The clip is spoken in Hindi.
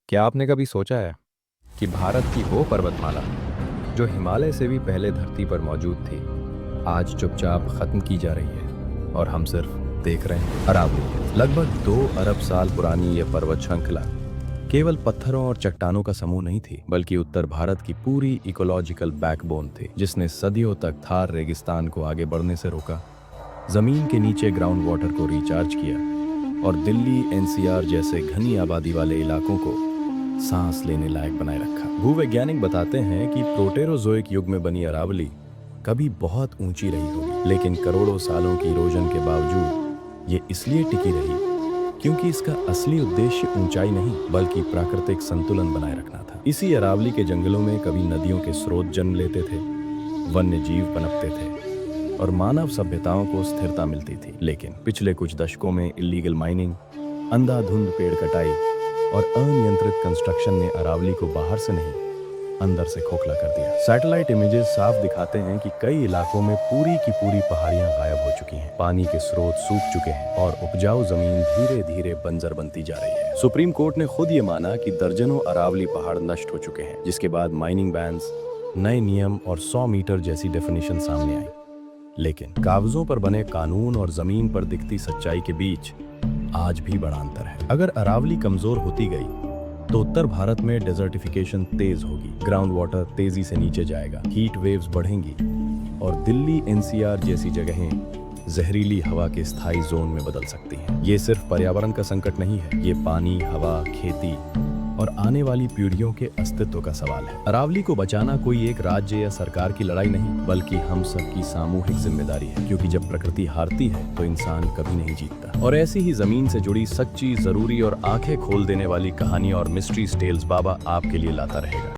क्या आपने कभी सोचा है कि भारत की वो पर्वतमाला जो हिमालय से भी पहले धरती पर मौजूद थी, आज चुपचाप खत्म की जा रही है और हम सिर्फ देख रहे हैं। अरावली लगभग 2 अरब साल पुरानी यह पर्वत श्रृंखला केवल पत्थरों और चट्टानों का समूह नहीं थी, बल्कि उत्तर भारत की पूरी इकोलॉजिकल बैकबोन थी, जिसने सदियों तक थार रेगिस्तान को आगे बढ़ने से रोका, जमीन के नीचे ग्राउंड वाटर को रिचार्ज किया और दिल्ली एनसीआर जैसे घनी आबादी वाले इलाकों को सांस लेने लायक बनाए रखा। भूवैज्ञानिक बताते हैं कि प्रोटेरोजोइक युग में बनी अरावली कभी बहुत ऊंची रही होगी, लेकिन करोड़ों सालों की इरोजन के बावजूद ये इसलिए टिकी रही क्योंकि इसका असली उद्देश्य ऊंचाई नहीं बल्कि प्राकृतिक संतुलन बनाए रखना था। इसी अरावली के जंगलों में कभी नदियों के स्रोत जन्म लेते थे, वन्य जीव पनपते थे और मानव सभ्यताओं को स्थिरता मिलती थी। लेकिन पिछले कुछ दशकों में इलीगल माइनिंग, अंधाधुंध पेड़ कटाई और अनियंत्रित कंस्ट्रक्शन ने अरावली को बाहर से नहीं अंदर से खोखला कर दिया। सैटेलाइट इमेजेस साफ दिखाते हैं कि कई इलाकों में पूरी की पूरी पहाड़ियां गायब हो चुकी हैं, पानी के स्रोत सूख चुके हैं और उपजाऊ जमीन धीरे धीरे बंजर बनती जा रही है। सुप्रीम कोर्ट ने खुद ये माना कि दर्जनों अरावली पहाड़ नष्ट हो चुके हैं, जिसके बाद माइनिंग बैन्स, नए नियम और 100 मीटर जैसी डेफिनेशन सामने आई। लेकिन कागजों पर बने कानून और जमीन पर दिखती सच्चाई के बीच आज भी बड़ा अंतर है। अगर अरावली कमजोर होती गई तो उत्तर भारत में डेजर्टिफिकेशन तेज होगी, ग्राउंड वाटर तेजी से नीचे जाएगा, हीट वेव्स बढ़ेंगी और दिल्ली एनसीआर जैसी जगहें जहरीली हवा के स्थायी जोन में बदल सकती हैं। ये सिर्फ पर्यावरण का संकट नहीं है, ये पानी, हवा, खेती और आने वाली पीढ़ियों के अस्तित्व का सवाल है। अरावली को बचाना कोई एक राज्य या सरकार की लड़ाई नहीं, बल्कि हम सबकी सामूहिक जिम्मेदारी है, क्योंकि जब प्रकृति हारती है तो इंसान कभी नहीं जीतता। और ऐसी ही जमीन से जुड़ी सच्ची, जरूरी और आंखें खोल देने वाली कहानी और मिस्ट्री टेल्स बाबा आपके लिए लाता रहेगा।